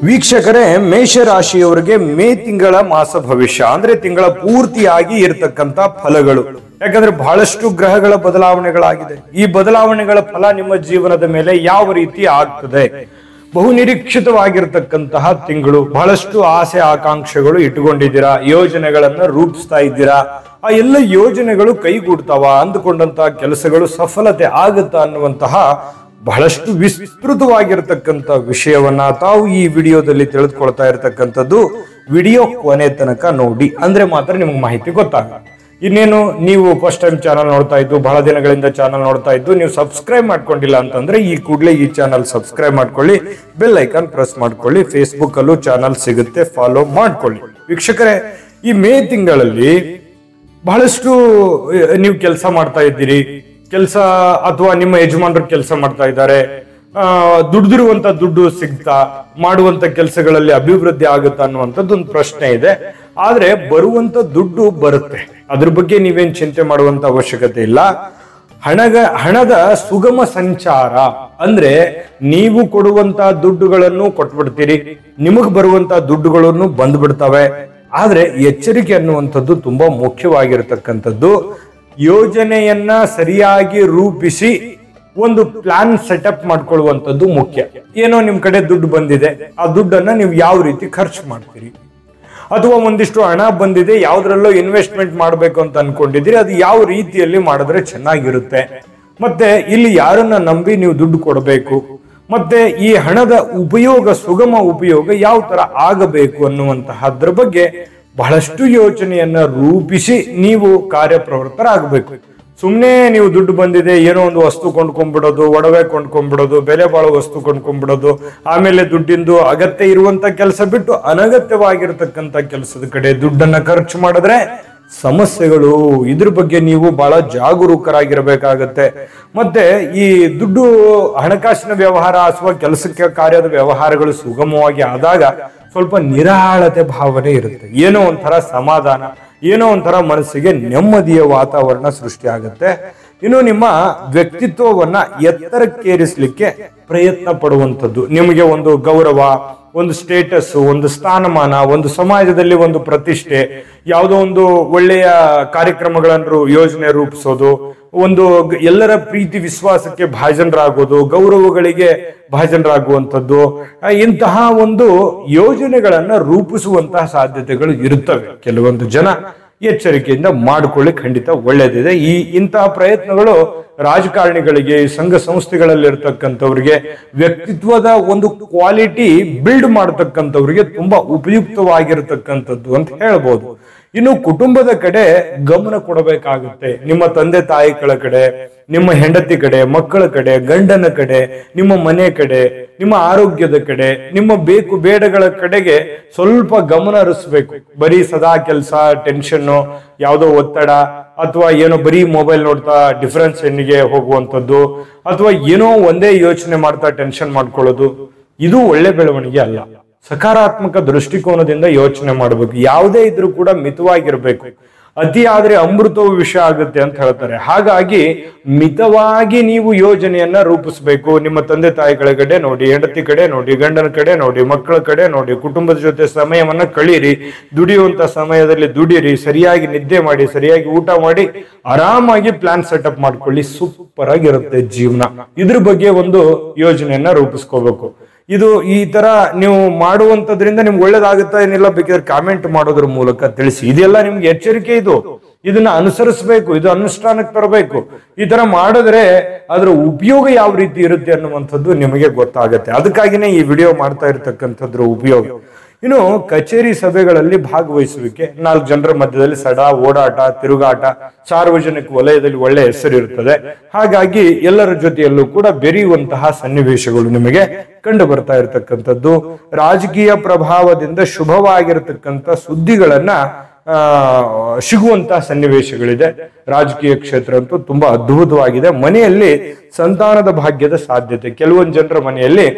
ವೀಕ್ಷಕರೇ, ಮೇಷರಾಶಿಯವರಿಗೆ ಮೇ ತಿಂಗಳ ಮಾಸ ಭವಿಷ್ಯ ಅಂದ್ರೆ ತಿಂಗಳ ಪೂರ್ತಿಯಾಗಿ ಇರತಕ್ಕಂತ ಫಲಗಳು. ಯಾಕಂದ್ರೆ ಬಹಳಷ್ಟು ಗ್ರಹಗಳ ಬದಲಾವಣೆಗಳಾಗಿದೆ. ಈ ಬದಲಾವಣೆಗಳ ಫಲ ನಿಮ್ಮ ಜೀವನದ ಮೇಲೆ ಯಾವ ರೀತಿ ಆಗ್ತದೆ? ಬಹು ನಿರೀಕ್ಷಿತವಾಗಿರ್ತಕ್ಕಂತಹ ತಿಂಗಳು. ಬಹಳಷ್ಟು ಆಸೆ ಆಕಾಂಕ್ಷೆಗಳು ಇಟ್ಟುಕೊಂಡಿದ್ದೀರಾ, ಯೋಜನೆಗಳನ್ನ ರೂಪಿಸ್ತಾ ಇದ್ದೀರಾ. ಆ ಎಲ್ಲ ಯೋಜನೆಗಳು ಕೈಗೂಡ್ತಾವ, ಅಂದುಕೊಂಡಂತಹ ಕೆಲಸಗಳು ಸಫಲತೆ ಆಗುತ್ತಾ ಅನ್ನುವಂತಹ ಬಹಳಷ್ಟು ವಿಸ್ತೃತವಾಗಿರ್ತಕ್ಕಂಥ ವಿಷಯವನ್ನ ತಾವು ಈ ವಿಡಿಯೋದಲ್ಲಿ ತಿಳಿದುಕೊಳ್ತಾ ಇರತಕ್ಕಂಥದ್ದು. ವಿಡಿಯೋ ಕೊನೆ ತನಕ ನೋಡಿ, ಅಂದ್ರೆ ಮಾತ್ರ ನಿಮ್ಗೆ ಮಾಹಿತಿ ಗೊತ್ತಾಗುತ್ತೆ. ಇನ್ನೇನು ನೀವು ಫಸ್ಟ್ ಟೈಮ್ ಚಾನಲ್ ನೋಡ್ತಾ ಇದ್ದು, ಬಹಳ ದಿನಗಳಿಂದ ಚಾನಲ್ ನೋಡ್ತಾ ಇದ್ದು, ನೀವು ಸಬ್ಸ್ಕ್ರೈಬ್ ಮಾಡ್ಕೊಂಡಿಲ್ಲ ಅಂತಂದ್ರೆ ಈ ಕೂಡಲೇ ಈ ಚಾನಲ್ ಸಬ್ಸ್ಕ್ರೈಬ್ ಮಾಡ್ಕೊಳ್ಳಿ, ಬೆಲ್ ಐಕಾನ್ ಪ್ರೆಸ್ ಮಾಡ್ಕೊಳ್ಳಿ. ಫೇಸ್ಬುಕ್ ಅಲ್ಲೂ ಚಾನಲ್ ಸಿಗುತ್ತೆ, ಫಾಲೋ ಮಾಡ್ಕೊಳ್ಳಿ. ವೀಕ್ಷಕರೇ, ಈ ಮೇ ತಿಂಗಳಲ್ಲಿ ಬಹಳಷ್ಟು ನೀವು ಕೆಲಸ ಮಾಡ್ತಾ ಇದ್ದೀರಿ, ಕೆಲಸ ಅಥವಾ ನಿಮ್ಮ ಯಜಮಾನರು ಕೆಲಸ ಮಾಡ್ತಾ ಇದ್ದಾರೆ, ದುಡ್ದಿರುವಂತ ದುಡ್ಡು ಸಿಗ್ತಾ, ಮಾಡುವಂತ ಕೆಲಸಗಳಲ್ಲಿ ಅಭಿವೃದ್ಧಿ ಆಗುತ್ತಾ ಅನ್ನುವಂಥದ್ದು ಒಂದು ಪ್ರಶ್ನೆ ಇದೆ. ಆದ್ರೆ ಬರುವಂತ ದುಡ್ಡು ಬರುತ್ತೆ, ಅದ್ರ ಬಗ್ಗೆ ನೀವೇನ್ ಚಿಂತೆ ಮಾಡುವಂತ ಅವಶ್ಯಕತೆ ಇಲ್ಲ. ಹಣದ ಸುಗಮ ಸಂಚಾರ ಅಂದ್ರೆ ನೀವು ಕೊಡುವಂತ ದುಡ್ಡುಗಳನ್ನು ಕೊಟ್ಬಿಡ್ತೀರಿ, ನಿಮಗ್ ಬರುವಂತ ದುಡ್ಡುಗಳನ್ನು ಬಂದ್ಬಿಡ್ತವೆ. ಆದ್ರೆ ಎಚ್ಚರಿಕೆ ಅನ್ನುವಂಥದ್ದು ತುಂಬಾ ಮುಖ್ಯವಾಗಿರತಕ್ಕಂಥದ್ದು. ಯೋಜನೆಯನ್ನ ಸರಿಯಾಗಿ ರೂಪಿಸಿ ಒಂದು ಪ್ಲಾನ್ ಸೆಟಪ್ ಮಾಡ್ಕೊಳ್ಳುವಂಥದ್ದು ಮುಖ್ಯ. ಏನೋ ನಿಮ್ ಕಡೆ ದುಡ್ಡು ಬಂದಿದೆ, ಆ ದುಡ್ಡನ್ನ ನೀವು ಯಾವ ರೀತಿ ಖರ್ಚು ಮಾಡ್ತೀರಿ, ಅಥವಾ ಒಂದಿಷ್ಟು ಹಣ ಬಂದಿದೆ, ಯಾವ್ದ್ರಲ್ಲೋ ಇನ್ವೆಸ್ಟ್ಮೆಂಟ್ ಮಾಡ್ಬೇಕು ಅಂತ ಅನ್ಕೊಂಡಿದ್ದೀರಿ, ಅದು ಯಾವ ರೀತಿಯಲ್ಲಿ ಮಾಡಿದ್ರೆ ಚೆನ್ನಾಗಿರುತ್ತೆ, ಮತ್ತೆ ಇಲ್ಲಿ ಯಾರನ್ನ ನಂಬಿ ನೀವು ದುಡ್ಡು ಕೊಡಬೇಕು, ಮತ್ತೆ ಈ ಹಣದ ಉಪಯೋಗ, ಸುಗಮ ಉಪಯೋಗ ಯಾವ ತರ ಆಗಬೇಕು ಅನ್ನುವಂತಹದ್ರ ಬಗ್ಗೆ ಬಹಳಷ್ಟು ಯೋಚನೆಯನ್ನ ರೂಪಿಸಿ ನೀವು ಕಾರ್ಯಪ್ರವೃತ್ತರಾಗಬೇಕು. ಸುಮ್ಮನೆ ನೀವು ದುಡ್ಡು ಬಂದಿದೆ, ಏನೋ ಒಂದು ವಸ್ತು ಕೊಂಡ್ಕೊಂಡ್ಬಿಡೋದು, ಒಡವೆ ಕೊಂಡ್ಕೊಂಡ್ಬಿಡೋದು, ಬೆಲೆ ಬಾಳೋ ವಸ್ತು ಕೊಂಡ್ಕೊಂಡ್ಬಿಡೋದು, ಆಮೇಲೆ ದುಡ್ಡಿಂದು ಅಗತ್ಯ ಇರುವಂತ ಕೆಲಸ ಬಿಟ್ಟು ಅನಗತ್ಯವಾಗಿರ್ತಕ್ಕಂಥ ಕೆಲಸದ ಕಡೆ ದುಡ್ಡನ್ನ ಖರ್ಚು ಮಾಡಿದ್ರೆ ಸಮಸ್ಯೆಗಳು. ಇದ್ರ ಬಗ್ಗೆ ನೀವು ಬಹಳ ಜಾಗರೂಕರಾಗಿರ್ಬೇಕಾಗತ್ತೆ. ಮತ್ತೆ ಈ ದುಡ್ಡು, ಹಣಕಾಸಿನ ವ್ಯವಹಾರ ಅಥವಾ ಕೆಲಸಕ್ಕೆ ಕಾರ್ಯದ ವ್ಯವಹಾರಗಳು ಸುಗಮವಾಗಿ ಆದಾಗ ಸ್ವಲ್ಪ ನಿರಾಳತೆ ಭಾವನೆ ಇರುತ್ತೆ, ಏನೋ ಒಂಥರ ಸಮಾಧಾನ, ಏನೋ ಒಂಥರ ಮನಸ್ಸಿಗೆ ನೆಮ್ಮದಿಯ ವಾತಾವರಣ ಸೃಷ್ಟಿ ಆಗುತ್ತೆ. ಇನ್ನು ನಿಮ್ಮ ವ್ಯಕ್ತಿತ್ವವನ್ನ ಎತ್ತರಕ್ಕೇರಿಸಲಿಕ್ಕೆ ಪ್ರಯತ್ನ ಪಡುವಂಥದ್ದು, ನಿಮಗೆ ಒಂದು ಗೌರವ, ಒಂದು ಸ್ಟೇಟಸ್, ಒಂದು ಸ್ಥಾನಮಾನ, ಒಂದು ಸಮಾಜದಲ್ಲಿ ಒಂದು ಪ್ರತಿಷ್ಠೆ, ಯಾವುದೋ ಒಂದು ಒಳ್ಳೆಯ ಕಾರ್ಯಕ್ರಮಗಳನ್ನು ಯೋಜನೆ ರೂಪಿಸೋದು, ಒಂದು ಎಲ್ಲರ ಪ್ರೀತಿ ವಿಶ್ವಾಸಕ್ಕೆ ಭಾಜನರಾಗೋದು, ಗೌರವಗಳಿಗೆ ಭಾಜನರಾಗುವಂಥದ್ದು, ಇಂತಹ ಒಂದು ಯೋಜನೆಗಳನ್ನ ರೂಪಿಸುವಂತಹ ಸಾಧ್ಯತೆಗಳು ಇರುತ್ತವೆ. ಕೆಲವೊಂದು ಜನ ಎಚ್ಚರಿಕೆಯಿಂದ ಮಾಡಿಕೊಳ್ಳಿ, ಖಂಡಿತ ಒಳ್ಳೆಯದಿದೆ. ಇಂತಹ ಪ್ರಯತ್ನಗಳು ರಾಜಕಾರಣಿಗಳಿಗೆ, ಸಂಘ ಸಂಸ್ಥೆಗಳಲ್ಲಿ ಇರ್ತಕ್ಕಂಥವ್ರಿಗೆ, ವ್ಯಕ್ತಿತ್ವದ ಒಂದು ಕ್ವಾಲಿಟಿ ಬಿಲ್ಡ್ ಮಾಡತಕ್ಕಂಥವ್ರಿಗೆ ತುಂಬಾ ಉಪಯುಕ್ತವಾಗಿರತಕ್ಕಂಥದ್ದು ಅಂತ ಹೇಳ್ಬೋದು. ಇನ್ನು ಕುಟುಂಬದ ಕಡೆ ಗಮನ ಕೊಡಬೇಕಾಗುತ್ತೆ. ನಿಮ್ಮ ತಂದೆ ತಾಯಿಗಳ ಕಡೆ, ನಿಮ್ಮ ಹೆಂಡತಿ ಕಡೆ, ಮಕ್ಕಳ ಕಡೆ, ಗಂಡನ ಕಡೆ, ನಿಮ್ಮ ಮನೆ ಕಡೆ, ನಿಮ್ಮ ಆರೋಗ್ಯದ ಕಡೆ, ನಿಮ್ಮ ಬೇಕು ಬೇಡಗಳ ಕಡೆಗೆ ಸ್ವಲ್ಪ ಗಮನ ಹರಿಸ್ಬೇಕು. ಬರೀ ಸದಾ ಕೆಲಸ, ಟೆನ್ಷನ್ನು, ಯಾವುದೋ ಒತ್ತಡ, ಅಥವಾ ಏನೋ ಬರೀ ಮೊಬೈಲ್ ನೋಡ್ತಾ ಡಿಫರೆನ್ಸ್ ಹೆಣ್ಣಿಗೆ ಹೋಗುವಂಥದ್ದು, ಅಥವಾ ಏನೋ ಒಂದೇ ಯೋಚನೆ ಮಾಡ್ತಾ ಟೆನ್ಷನ್ ಮಾಡ್ಕೊಳ್ಳೋದು, ಇದು ಒಳ್ಳೆ ಬೆಳವಣಿಗೆ ಅಲ್ಲ. ಸಕಾರಾತ್ಮಕ ದೃಷ್ಟಿಕೋನದಿಂದ ಯೋಚನೆ ಮಾಡಬೇಕು. ಯಾವುದೇ ಇದ್ರೂ ಕೂಡ ಮಿತವಾಗಿರ್ಬೇಕು. ಅತಿ ಆದ್ರೆ ಅಮೃತವು ವಿಷ ಆಗುತ್ತೆ ಅಂತ ಹೇಳ್ತಾರೆ. ಹಾಗಾಗಿ ಮಿತವಾಗಿ ನೀವು ಯೋಜನೆಯನ್ನ ರೂಪಿಸ್ಬೇಕು. ನಿಮ್ಮ ತಂದೆ ತಾಯಿಗಳ ಕಡೆ ನೋಡಿ, ಹೆಂಡತಿ ಕಡೆ ನೋಡಿ, ಗಂಡನ ಕಡೆ ನೋಡಿ, ಮಕ್ಕಳ ಕಡೆ ನೋಡಿ, ಕುಟುಂಬದ ಜೊತೆ ಸಮಯವನ್ನ ಕಳೀರಿ, ದುಡಿಯುವಂತ ಸಮಯದಲ್ಲಿ ದುಡಿಯಿರಿ, ಸರಿಯಾಗಿ ನಿದ್ದೆ ಮಾಡಿ, ಸರಿಯಾಗಿ ಊಟ ಮಾಡಿ, ಆರಾಮಾಗಿ ಪ್ಲಾನ್ ಸೆಟಪ್ ಮಾಡ್ಕೊಳ್ಳಿ. ಸೂಪರ್ ಆಗಿರುತ್ತೆ ಜೀವನ. ಇದ್ರ ಬಗ್ಗೆ ಒಂದು ಯೋಜನೆಯನ್ನ ರೂಪಿಸ್ಕೋಬೇಕು. ಇದು ಈ ತರ ನೀವು ಮಾಡುವಂತದ್ರಿಂದ ನಿಮ್ಗೆ ಒಳ್ಳೇದಾಗುತ್ತಾ ಏನಿಲ್ಲ ಬೇಕಿದ್ರೆ ಕಾಮೆಂಟ್ ಮಾಡೋದ್ರ ಮೂಲಕ ತಿಳಿಸಿ. ಇದೆಲ್ಲ ನಿಮ್ಗೆ ಎಚ್ಚರಿಕೆ. ಇದನ್ನ ಅನುಸರಿಸಬೇಕು, ಇದು ಅನುಷ್ಠಾನಕ್ಕೆ ತರಬೇಕು. ಈ ತರ ಮಾಡಿದ್ರೆ ಅದರ ಉಪಯೋಗ ಯಾವ ರೀತಿ ಇರುತ್ತೆ ಅನ್ನುವಂಥದ್ದು ನಿಮಗೆ ಗೊತ್ತಾಗತ್ತೆ. ಅದಕ್ಕಾಗಿನೇ ಈ ವಿಡಿಯೋ ಮಾಡ್ತಾ ಇರ್ತಕ್ಕಂಥದ್ರ ಉಪಯೋಗ. ಇನ್ನು ಕಚೇರಿ ಸಭೆಗಳಲ್ಲಿ ಭಾಗವಹಿಸುವಿಕೆ, 4 ಜನರ ಮಧ್ಯದಲ್ಲಿ ಸಡಾ ಓಡಾಟ, ತಿರುಗಾಟ, ಸಾರ್ವಜನಿಕ ವಲಯದಲ್ಲಿ ಒಳ್ಳೆ ಹೆಸರಿರುತ್ತದೆ. ಹಾಗಾಗಿ ಎಲ್ಲರ ಜೊತೆಯಲ್ಲೂ ಕೂಡ ಬೆರೆಯುವಂತಹ ಸನ್ನಿವೇಶಗಳು ನಿಮಗೆ ಕಂಡು ಬರ್ತಾ ಇರತಕ್ಕಂಥದ್ದು. ರಾಜಕೀಯ ಪ್ರಭಾವದಿಂದ ಶುಭವಾಗಿರತಕ್ಕಂಥ ಸುದ್ದಿಗಳನ್ನ ಸಿಗುವಂತಹ ಸನ್ನಿವೇಶಗಳಿದೆ. ರಾಜಕೀಯ ಕ್ಷೇತ್ರ ಅಂತೂ ತುಂಬಾ ಅದ್ಭುತವಾಗಿದೆ. ಮನೆಯಲ್ಲಿ ಸಂತಾನದ ಭಾಗ್ಯದ ಸಾಧ್ಯತೆ, ಕೆಲವೊಂದು ಜನರ ಮನೆಯಲ್ಲಿ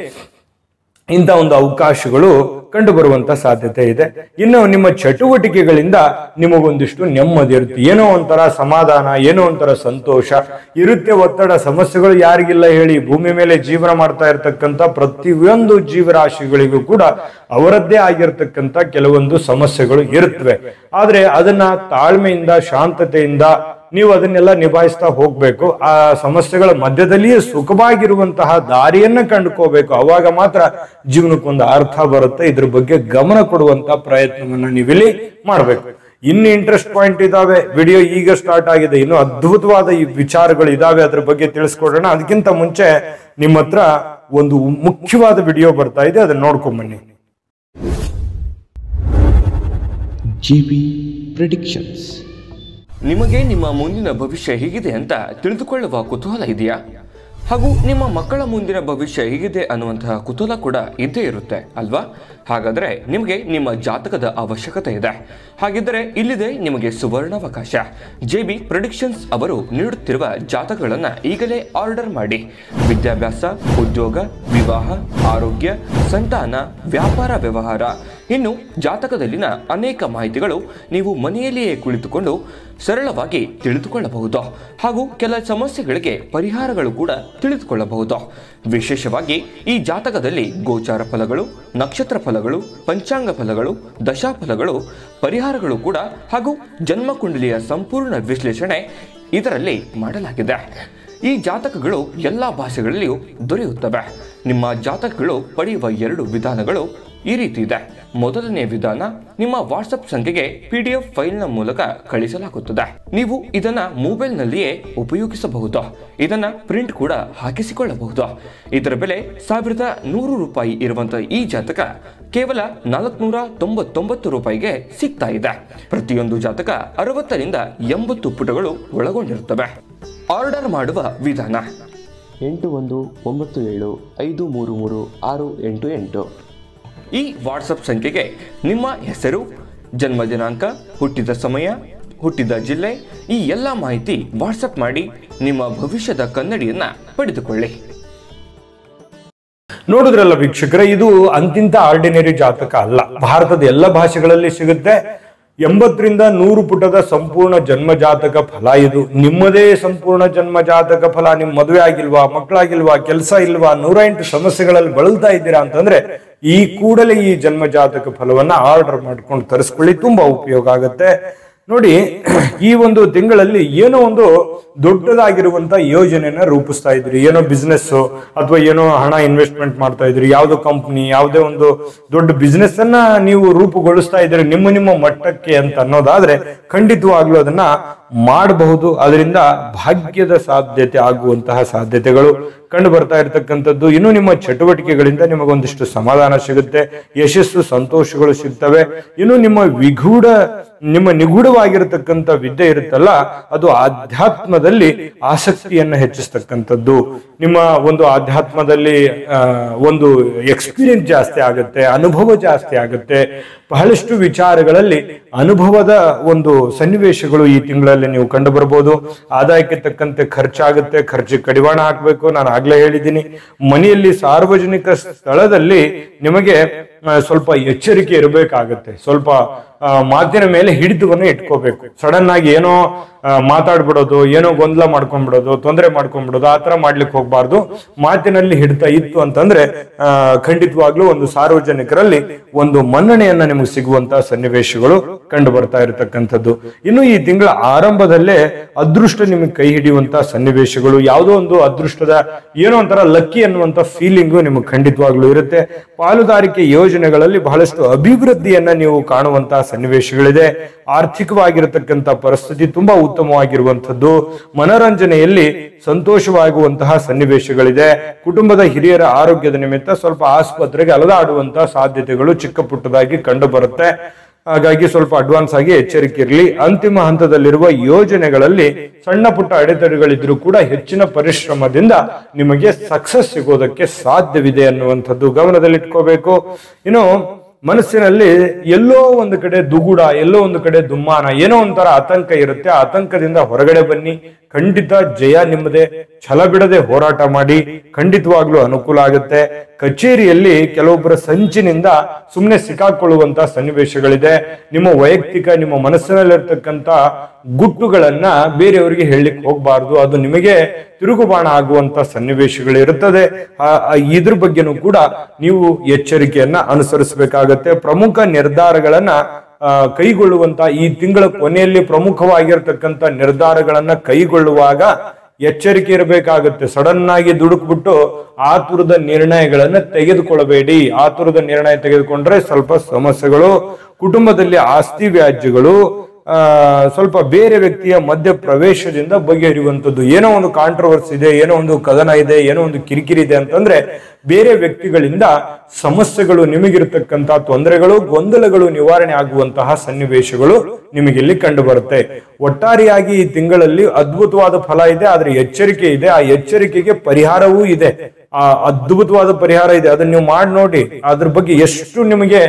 ಇಂಥ ಒಂದು ಅವಕಾಶಗಳು ಕಂಡು ಬರುವಂತ ಸಾಧ್ಯತೆ ಇದೆ. ಇನ್ನು ನಿಮ್ಮ ಚಟುವಟಿಕೆಗಳಿಂದ ನಿಮಗೊಂದಿಷ್ಟು ನೆಮ್ಮದಿ ಇರುತ್ತೆ, ಏನೋ ಒಂಥರ ಸಮಾಧಾನ, ಏನೋ ಒಂಥರ ಸಂತೋಷ ಇರುತ್ತೆ. ಒತ್ತಡ ಸಮಸ್ಯೆಗಳು ಯಾರಿಗಿಲ್ಲ ಹೇಳಿ? ಭೂಮಿ ಮೇಲೆ ಜೀವನ ಮಾಡ್ತಾ ಇರತಕ್ಕಂಥ ಪ್ರತಿಯೊಂದು ಜೀವರಾಶಿಗಳಿಗೂ ಕೂಡ ಅವರದ್ದೇ ಆಗಿರ್ತಕ್ಕಂಥ ಕೆಲವೊಂದು ಸಮಸ್ಯೆಗಳು ಇರುತ್ತವೆ. ಆದ್ರೆ ಅದನ್ನ ತಾಳ್ಮೆಯಿಂದ, ಶಾಂತತೆಯಿಂದ ನೀವು ಅದನ್ನೆಲ್ಲ ನಿಭಾಯಿಸ್ತಾ ಹೋಗ್ಬೇಕು. ಆ ಸಮಸ್ಯೆಗಳ ಮಧ್ಯದಲ್ಲಿಯೇ ಸುಖವಾಗಿರುವಂತಹ ದಾರಿಯನ್ನ ಕಂಡುಕೋಬೇಕು. ಅವಾಗ ಮಾತ್ರ ಜೀವನಕ್ಕೊಂದು ಅರ್ಥ ಬರುತ್ತೆ. ಇದ್ರ ಬಗ್ಗೆ ಗಮನ ಕೊಡುವಂತ ಪ್ರಯತ್ನವನ್ನ ನೀವಿಲ್ಲಿ ಮಾಡ್ಬೇಕು. ಇನ್ನು ಇಂಟ್ರೆಸ್ಟ್ ಪಾಯಿಂಟ್ ಇದಾವೆ. ವಿಡಿಯೋ ಈಗ ಸ್ಟಾರ್ಟ್ ಆಗಿದೆ, ಇನ್ನು ಅದ್ಭುತವಾದ ಈ ವಿಚಾರಗಳು ಇದಾವೆ, ಅದ್ರ ಬಗ್ಗೆ ತಿಳಿಸ್ಕೊಡೋಣ. ಅದಕ್ಕಿಂತ ಮುಂಚೆ ನಿಮ್ಮ ಹತ್ರ ಒಂದು ಮುಖ್ಯವಾದ ವಿಡಿಯೋ ಬರ್ತಾ ಇದೆ, ಅದನ್ನ ನೋಡ್ಕೊಂಬನ್ನಿ. GB predictions. ನಿಮಗೆ ನಿಮ್ಮ ಮುಂದಿನ ಭವಿಷ್ಯ ಹೇಗಿದೆ ಅಂತ ತಿಳಿದುಕೊಳ್ಳುವ ಕುತೂಹಲ ಇದೆಯಾ? ಹಾಗೂ ನಿಮ್ಮ ಮಕ್ಕಳ ಮುಂದಿನ ಭವಿಷ್ಯ ಹೇಗಿದೆ ಅನ್ನುವಂತಹ ಕುತೂಹಲ ಕೂಡ ಇದ್ದೇ ಇರುತ್ತೆ ಅಲ್ವಾ? ಹಾಗಾದರೆ ನಿಮಗೆ ನಿಮ್ಮ ಜಾತಕದ ಅವಶ್ಯಕತೆ ಇದೆ. ಹಾಗಿದ್ದರೆ ಇಲ್ಲಿದೆ ನಿಮಗೆ ಸುವರ್ಣಾವಕಾಶ. JB ಪ್ರೆಡಿಕ್ಷನ್ಸ್ ಅವರು ನೀಡುತ್ತಿರುವ ಜಾತಕಗಳನ್ನು ಈಗಲೇ ಆರ್ಡರ್ ಮಾಡಿ. ವಿದ್ಯಾಭ್ಯಾಸ, ಉದ್ಯೋಗ, ವಿವಾಹ, ಆರೋಗ್ಯ, ಸಂತಾನ, ವ್ಯಾಪಾರ ವ್ಯವಹಾರ, ಇನ್ನು ಜಾತಕದಲ್ಲಿನ ಅನೇಕ ಮಾಹಿತಿಗಳು ನೀವು ಮನೆಯಲ್ಲಿಯೇ ಕುಳಿತುಕೊಂಡು ಸರಳವಾಗಿ ತಿಳಿದುಕೊಳ್ಳಬಹುದು. ಹಾಗೂ ಕೆಲ ಸಮಸ್ಯೆಗಳಿಗೆ ಪರಿಹಾರಗಳು ಕೂಡ ತಿಳಿದುಕೊಳ್ಳಬಹುದು. ವಿಶೇಷವಾಗಿ ಈ ಜಾತಕದಲ್ಲಿ ಗೋಚಾರ ಫಲಗಳು, ನಕ್ಷತ್ರ ಫಲಗಳು, ಪಂಚಾಂಗ ಫಲಗಳು, ದಶಾಫಲಗಳು, ಪರಿಹಾರಗಳು ಕೂಡ ಹಾಗೂ ಜನ್ಮಕುಂಡಲಿಯ ಸಂಪೂರ್ಣ ವಿಶ್ಲೇಷಣೆ ಇದರಲ್ಲಿ ಮಾಡಲಾಗಿದೆ. ಈ ಜಾತಕಗಳು ಎಲ್ಲ ಭಾಷೆಗಳಲ್ಲಿಯೂ ದೊರೆಯುತ್ತವೆ. ನಿಮ್ಮ ಜಾತಕಗಳು ಪಡೆಯುವ 2 ವಿಧಾನಗಳು ಈ ರೀತಿ ಇದೆ. ಮೊದಲನೇ ವಿಧಾನ, ನಿಮ್ಮ ವಾಟ್ಸಪ್ ಸಂಖ್ಯೆಗೆ PDF ಫೈಲ್ನ ಮೂಲಕ ಕಳಿಸಲಾಗುತ್ತದೆ. ನೀವು ಇದನ್ನ ಮೊಬೈಲ್ನಲ್ಲಿಯೇ ಉಪಯೋಗಿಸಬಹುದು. ಇದನ್ನ ಪ್ರಿಂಟ್ ಕೂಡ ಹಾಕಿಸಿಕೊಳ್ಳಬಹುದು. ಇದರ ಬೆಲೆ 1100 ರೂಪಾಯಿ ಇರುವಂತಹ ಈ ಜಾತಕ ಕೇವಲ 499 ರೂಪಾಯಿಗೆ ಸಿಗ್ತಾ ಇದೆ. ಪ್ರತಿಯೊಂದು ಜಾತಕ 60 ರಿಂದ 80 ಪುಟಗಳು ಒಳಗೊಂಡಿರುತ್ತವೆ. ಆರ್ಡರ್ ಮಾಡುವ ವಿಧಾನ: 8197533688. ಈ ವಾಟ್ಸಪ್ ಸಂಖ್ಯೆಗೆ ನಿಮ್ಮ ಹೆಸರು, ಜನ್ಮ ದಿನಾಂಕ, ಹುಟ್ಟಿದ ಸಮಯ, ಹುಟ್ಟಿದ ಜಿಲ್ಲೆ, ಈ ಎಲ್ಲ ಮಾಹಿತಿ ವಾಟ್ಸಪ್ ಮಾಡಿ ನಿಮ್ಮ ಭವಿಷ್ಯದ ಕನ್ನಡಿಯನ್ನ ಪಡೆದುಕೊಳ್ಳಿ. ನೋಡಿದ್ರಲ್ಲ ವೀಕ್ಷಕರೇ, ಇದು ಅಂತಿಂತ ಆರ್ಡಿನರಿ ಜಾತಕ ಅಲ್ಲ. ಭಾರತದ ಎಲ್ಲ ಭಾಷೆಗಳಲ್ಲಿ ಸಿಗುತ್ತೆ. 80 ರಿಂದ 100 ಪುಟದ ಸಂಪೂರ್ಣ ಜನ್ಮ ಜಾತಕ ಫಲ ಇದು. ನಿಮ್ಮದೇ ಸಂಪೂರ್ಣ ಜನ್ಮ ಜಾತಕ ಫಲ. ನಿಮ್ ಮದುವೆ ಆಗಿಲ್ವಾ, ಮಕ್ಕಳಾಗಿಲ್ವಾ, ಕೆಲಸ ಇಲ್ವಾ, 108 ಸಮಸ್ಯೆಗಳಲ್ಲಿ ಬಳಲ್ತಾ ಇದ್ದೀರಾ ಅಂತಂದ್ರೆ ಈ ಕೂಡಲೇ ಈ ಜನ್ಮ ಜಾತಕ ಫಲವನ್ನ ಆರ್ಡರ್ ಮಾಡ್ಕೊಂಡು ತರಿಸ್ಕೊಳ್ಳಿ, ತುಂಬಾ ಉಪಯೋಗ ಆಗುತ್ತೆ. ನೋಡಿ, ಈ ಒಂದು ತಿಂಗಳಲ್ಲಿ ಏನೋ ಒಂದು ದೊಡ್ಡದಾಗಿರುವಂತ ಯೋಜನೆಯನ್ನ ರೂಪಿಸ್ತಾ ಇದ್ರಿ. ಏನೋ ಬಿಸ್ನೆಸ್ ಅಥವಾ ಏನೋ ಹಣ ಇನ್ವೆಸ್ಟ್ಮೆಂಟ್ ಮಾಡ್ತಾ ಇದ್ರಿ, ಯಾವ್ದೋ ಕಂಪ್ನಿ, ಯಾವುದೇ ಒಂದು ದೊಡ್ಡ ಬಿಸ್ನೆಸ್ ಅನ್ನ ನೀವು ರೂಪುಗೊಳಿಸ್ತಾ ಇದ್ರಿ ನಿಮ್ಮ ಮಟ್ಟಕ್ಕೆ ಅಂತ ಅನ್ನೋದಾದ್ರೆ ಖಂಡಿತವಾಗ್ಲೂ ಅದನ್ನ ಮಾಡಬಹುದು. ಅದರಿಂದ ಭಾಗ್ಯದ ಸಾಧ್ಯತೆ ಆಗುವಂತಹ ಸಾಧ್ಯತೆಗಳು ಕಂಡು ಬರ್ತಾ ಇರತಕ್ಕಂಥದ್ದು. ಇನ್ನು ನಿಮ್ಮ ಚಟುವಟಿಕೆಗಳಿಂದ ನಿಮಗೊಂದಿಷ್ಟು ಸಮಾಧಾನ ಸಿಗುತ್ತೆ, ಯಶಸ್ಸು, ಸಂತೋಷಗಳು ಸಿಗ್ತವೆ. ಇನ್ನು ನಿಮ್ಮ ನಿಗೂಢವಾಗಿರತಕ್ಕಂಥ ವಿದ್ಯೆ ಇರುತ್ತಲ್ಲ, ಅದು ಆಧ್ಯಾತ್ಮದಲ್ಲಿ ಆಸಕ್ತಿಯನ್ನ ಹೆಚ್ಚಿಸ್ತಕ್ಕಂಥದ್ದು. ನಿಮ್ಮ ಒಂದು ಆಧ್ಯಾತ್ಮದಲ್ಲಿ ಒಂದು ಎಕ್ಸ್ಪೀರಿಯನ್ಸ್ ಜಾಸ್ತಿ ಆಗುತ್ತೆ, ಅನುಭವ ಜಾಸ್ತಿ ಆಗುತ್ತೆ. ಬಹಳಷ್ಟು ವಿಚಾರಗಳಲ್ಲಿ ಅನುಭವದ ಒಂದು ಸನ್ನಿವೇಶಗಳು ಈ ತಿಂಗಳಲ್ಲಿ ನೀವು ಕಂಡು ಬರಬಹುದು. ಆದಾಯಕ್ಕೆ ತಕ್ಕಂತೆ ಖರ್ಚಾಗುತ್ತೆ, ಖರ್ಚಿಗೆ ಕಡಿವಾಣ ಹಾಕಬೇಕು. ನಾನು ಆಗ್ಲೇ ಹೇಳಿದ್ದೀನಿ, ಮನೆಯಲ್ಲಿ ಸಾರ್ವಜನಿಕ ಸ್ಥಳದಲ್ಲಿ ನಿಮಗೆ ಸ್ವಲ್ಪ ಎಚ್ಚರಿಕೆ ಇರಬೇಕಾಗತ್ತೆ. ಸ್ವಲ್ಪ ಮಾತಿನ ಮೇಲೆ ಹಿಡಿತವನ್ನು ಇಟ್ಕೋಬೇಕು. ಸಡನ್ ಆಗಿ ಏನೋ ಮಾತಾಡ್ಬಿಡೋದು, ಏನೋ ಗೊಂದಲ ಮಾಡ್ಕೊಂಡ್ಬಿಡೋದು, ತೊಂದರೆ ಮಾಡ್ಕೊಂಡ್ಬಿಡೋದು, ಆತರ ಮಾಡ್ಲಿಕ್ಕೆ ಹೋಗ್ಬಾರ್ದು. ಮಾತಿನಲ್ಲಿ ಹಿಡಿತ ಇತ್ತು ಅಂತಂದ್ರೆ ಖಂಡಿತವಾಗ್ಲೂ ಒಂದು ಸಾರ್ವಜನಿಕರಲ್ಲಿ ಒಂದು ಮನ್ನಣೆಯನ್ನ ನಿಮಗೆ ಸಿಗುವಂತಹ ಸನ್ನಿವೇಶಗಳು ಕಂಡು ಬರ್ತಾ ಇರತಕ್ಕಂಥದ್ದು. ಇನ್ನು ಈ ತಿಂಗಳ ಆರಂಭದಲ್ಲೇ ಅದೃಷ್ಟ ನಿಮಗೆ ಕೈ ಹಿಡಿಯುವಂತಹ ಸನ್ನಿವೇಶಗಳು, ಯಾವುದೋ ಒಂದು ಅದೃಷ್ಟದ ಏನೋ ಒಂಥರ ಲಕ್ಕಿ ಅನ್ನುವಂತ ಫೀಲಿಂಗು ನಿಮಗೆ ಖಂಡಿತವಾಗ್ಲೂ ಇರುತ್ತೆ. ಪಾಲುದಾರಿಕೆ ಯೋಜನೆಗಳಲ್ಲಿ ಬಹಳಷ್ಟು ಅಭಿವೃದ್ಧಿಯನ್ನ ನೀವು ಕಾಣುವಂತಹ ಸನ್ನಿವೇಶಗಳಿದೆ. ಆರ್ಥಿಕವಾಗಿರತಕ್ಕಂಥ ಪರಿಸ್ಥಿತಿ ತುಂಬಾ ಉತ್ತಮವಾಗಿರುವಂತದ್ದು. ಮನರಂಜನೆಯಲ್ಲಿ ಸಂತೋಷವಾಗುವಂತಹ ಸನ್ನಿವೇಶಗಳಿದೆ. ಕುಟುಂಬದ ಹಿರಿಯರ ಆರೋಗ್ಯದ ನಿಮಿತ್ತ ಸ್ವಲ್ಪ ಆಸ್ಪತ್ರೆಗೆ ಅಲದಾಡುವಂತಹ ಸಾಧ್ಯತೆಗಳು ಚಿಕ್ಕ ಪುಟ್ಟದಾಗಿ ಕಂಡು ಬರುತ್ತೆ. ಹಾಗಾಗಿ ಸ್ವಲ್ಪ ಅಡ್ವಾನ್ಸ್ ಆಗಿ ಎಚ್ಚರಿಕೆ ಇರಲಿ. ಅಂತಿಮ ಹಂತದಲ್ಲಿರುವ ಯೋಜನೆಗಳಲ್ಲಿ ಸಣ್ಣ ಪುಟ್ಟ ಅಡೆತಡೆಗಳಿದ್ರೂ ಕೂಡ ಹೆಚ್ಚಿನ ಪರಿಶ್ರಮದಿಂದ ನಿಮಗೆ ಸಕ್ಸಸ್ ಸಿಗೋದಕ್ಕೆ ಸಾಧ್ಯವಿದೆ ಅನ್ನುವಂಥದ್ದು ಗಮನದಲ್ಲಿಟ್ಕೋಬೇಕು. ಇನ್ನು ಮನಸ್ಸಿನಲ್ಲಿ ಎಲ್ಲೋ ಒಂದು ಕಡೆ ದುಗುಡ, ಎಲ್ಲೋ ಒಂದು ಕಡೆ ದುಮ್ಮಾನ, ಏನೋ ಒಂಥರ ಆತಂಕ ಇರುತ್ತೆ. ಆತಂಕದಿಂದ ಹೊರಗಡೆ ಬನ್ನಿ, ಖಂಡಿತ ಜಯ ನಿಮ್ಮದೇ. ಛಲ ಬಿಡದೆ ಹೋರಾಟ ಮಾಡಿ, ಖಂಡಿತವಾಗ್ಲೂ ಅನುಕೂಲ ಆಗುತ್ತೆ. ಕಚೇರಿಯಲ್ಲಿ ಕೆಲವೊಬ್ಬರ ಸಂಚಿನಿಂದ ಸುಮ್ಮನೆ ಸಿಕ್ಕಾಕೊಳ್ಳುವಂತ ಸನ್ನಿವೇಶಗಳಿದೆ. ನಿಮ್ಮ ವೈಯಕ್ತಿಕ, ನಿಮ್ಮ ಮನಸ್ಸಿನಲ್ಲಿರ್ತಕ್ಕಂಥ ಗುಟ್ಟುಗಳನ್ನ ಬೇರೆಯವರಿಗೆ ಹೇಳಲಿಕ್ಕೆ ಹೋಗ್ಬಾರ್ದು, ಅದು ನಿಮಗೆ ತಿರುಗುಬಾಣ ಆಗುವಂತ ಸನ್ನಿವೇಶಗಳಿರುತ್ತದೆ. ಇದ್ರ ಬಗ್ಗೆನೂ ಕೂಡ ನೀವು ಎಚ್ಚರಿಕೆಯನ್ನ ಅನುಸರಿಸಬೇಕಾಗತ್ತೆ. ಪ್ರಮುಖ ನಿರ್ಧಾರಗಳನ್ನ ಕೈಗೊಳ್ಳುವಂತ ಈ ತಿಂಗಳ ಕೊನೆಯಲ್ಲಿ ಪ್ರಮುಖವಾಗಿರ್ತಕ್ಕಂಥ ನಿರ್ಧಾರಗಳನ್ನ ಕೈಗೊಳ್ಳುವಾಗ ಎಚ್ಚರಿಕೆ ಇರಬೇಕಾಗುತ್ತೆ. ಸಡನ್ ಆಗಿ ದುಡುಕ್ಬಿಟ್ಟು ಆತುರದ ನಿರ್ಣಯಗಳನ್ನ ತೆಗೆದುಕೊಳ್ಳಬೇಡಿ. ಆತುರದ ನಿರ್ಣಯ ತೆಗೆದುಕೊಂಡ್ರೆ ಸ್ವಲ್ಪ ಸಮಸ್ಯೆಗಳು, ಕುಟುಂಬದಲ್ಲಿ ಆಸ್ತಿ ವ್ಯಾಜ್ಯಗಳು, ಸ್ವಲ್ಪ ಬೇರೆ ವ್ಯಕ್ತಿಯ ಮಧ್ಯ ಪ್ರವೇಶದಿಂದ ಬಗೆಹರಿಯುವಂಥದ್ದು. ಏನೋ ಒಂದು ಕಾಂಟ್ರವರ್ಸಿ ಇದೆ, ಏನೋ ಒಂದು ಕದನ ಇದೆ, ಏನೋ ಒಂದು ಕಿರಿಕಿರಿ ಇದೆ ಅಂತಂದ್ರೆ ಬೇರೆ ವ್ಯಕ್ತಿಗಳಿಂದ ಸಮಸ್ಯೆಗಳು, ನಿಮಗಿರ್ತಕ್ಕಂತಹ ತೊಂದರೆಗಳು, ಗೊಂದಲಗಳು ನಿವಾರಣೆ ಆಗುವಂತಹ ಸನ್ನಿವೇಶಗಳು ನಿಮಗಿಲ್ಲಿ ಕಂಡು ಬರುತ್ತೆ. ಒಟ್ಟಾರೆಯಾಗಿ ಈ ತಿಂಗಳಲ್ಲಿ ಅದ್ಭುತವಾದ ಫಲ ಇದೆ, ಆದ್ರೆ ಎಚ್ಚರಿಕೆ ಇದೆ. ಆ ಎಚ್ಚರಿಕೆಗೆ ಪರಿಹಾರವೂ ಇದೆ. ಆ ಅದ್ಭುತವಾದ ಪರಿಹಾರ ಇದೆ, ಅದನ್ನ ನೀವು ಮಾಡಿ ನೋಡಿ. ಅದ್ರ ಬಗ್ಗೆ ಎಷ್ಟು ನಿಮಗೆ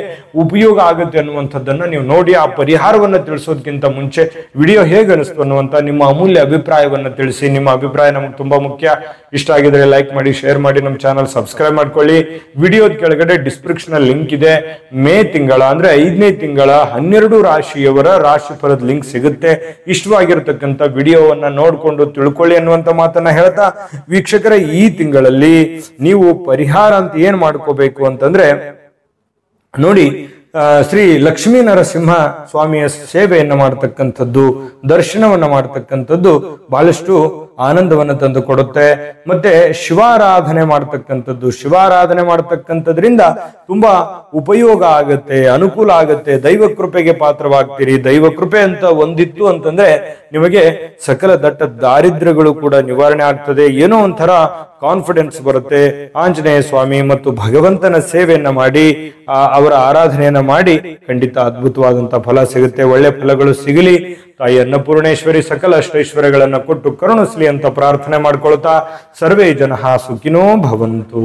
ಉಪಯೋಗ ಆಗುತ್ತೆ ಅನ್ನುವಂಥದ್ದನ್ನ ನೀವು ನೋಡಿ. ಆ ಪರಿಹಾರವನ್ನ ತಿಳಿಸೋದಕ್ಕಿಂತ ಮುಂಚೆ ವಿಡಿಯೋ ಹೇಗೆ ಅನಿಸ್ತು ಅನ್ನುವಂತ ನಿಮ್ಮ ಅಮೂಲ್ಯ ಅಭಿಪ್ರಾಯವನ್ನ ತಿಳಿಸಿ. ನಿಮ್ಮ ಅಭಿಪ್ರಾಯ ನಮ್ಗೆ ತುಂಬಾ ಮುಖ್ಯ. ಇಷ್ಟ ಆಗಿದ್ರೆ ಲೈಕ್ ಮಾಡಿ, ಶೇರ್ ಮಾಡಿ, ನಮ್ಮ ಚಾನಲ್ ಸಬ್ಸ್ಕ್ರೈಬ್ ಮಾಡ್ಕೊಳ್ಳಿ. ವಿಡಿಯೋದ ಕೆಳಗಡೆ ಡಿಸ್ಕ್ರಿಪ್ಷನ್ ಅಲ್ಲಿ ಲಿಂಕ್ ಇದೆ. ಮೇ ತಿಂಗಳ ಅಂದ್ರೆ 5ನೇ ತಿಂಗಳ 12 ರಾಶಿಯವರ ರಾಶಿ ಫಲದ ಲಿಂಕ್ ಸಿಗುತ್ತೆ. ಇಷ್ಟವಾಗಿರ್ತಕ್ಕಂಥ ವಿಡಿಯೋವನ್ನ ನೋಡ್ಕೊಂಡು ತಿಳ್ಕೊಳ್ಳಿ ಅನ್ನುವಂತ ಮಾತನ್ನ ಹೇಳ್ತಾ, ವೀಕ್ಷಕರ ಈ ತಿಂಗಳಲ್ಲಿ ನೀವು ಪರಿಹಾರ ಅಂತ ಏನ್ ಮಾಡ್ಕೋಬೇಕು ಅಂತಂದ್ರೆ ನೋಡಿ, ಶ್ರೀ ಲಕ್ಷ್ಮೀ ನರಸಿಂಹ ಸ್ವಾಮಿಯ ಸೇವೆಯನ್ನ ಮಾಡತಕ್ಕಂಥದ್ದು, ದರ್ಶನವನ್ನ ಮಾಡತಕ್ಕಂಥದ್ದು ಬಹಳಷ್ಟು ಆನಂದವನ್ನು ತಂದು ಕೊಡುತ್ತೆ. ಮತ್ತೆ ಶಿವಾರಾಧನೆ ಮಾಡತಕ್ಕಂಥದ್ದು, ಶಿವಾರಾಧನೆ ಮಾಡತಕ್ಕಂಥದ್ರಿಂದ ತುಂಬಾ ಉಪಯೋಗ ಆಗತ್ತೆ, ಅನುಕೂಲ ಆಗತ್ತೆ. ದೈವ ಕೃಪೆಗೆ ಪಾತ್ರವಾಗ್ತೀರಿ. ದೈವ ಕೃಪೆ ಅಂತ ಒಂದಿತ್ತು ಅಂತಂದ್ರೆ ನಿಮಗೆ ಸಕಲ ದಟ್ಟ ದಾರಿದ್ರ್ಯಗಳು ಕೂಡ ನಿವಾರಣೆ ಆಗ್ತದೆ. ಏನೋ ಒಂಥರ ಕಾನ್ಫಿಡೆನ್ಸ್ ಬರುತ್ತೆ. ಆಂಜನೇಯ ಸ್ವಾಮಿ ಮತ್ತು ಭಗವಂತನ ಸೇವೆಯನ್ನ ಮಾಡಿ, ಅವರ ಆರಾಧನೆಯನ್ನ ಮಾಡಿ, ಖಂಡಿತ ಅದ್ಭುತವಾದಂತಹ ಫಲ ಸಿಗುತ್ತೆ. ಒಳ್ಳೆ ಫಲಗಳು ಸಿಗಲಿ. ತಾಯಿ ಅನ್ನಪೂರ್ಣೇಶ್ವರಿ ಸಕಲ ಅಷ್ಟೈಶ್ವರ್ಯಗಳನ್ನ ಕೊಟ್ಟು ಕರುಣಿಸ್ಲಿ ಅಂತ ಪ್ರಾರ್ಥನೆ ಮಾಡ್ಕೊಳ್ತಾ, ಸರ್ವೇ ಜನಃ ಸುಖಿನೋ ಭವಂತು.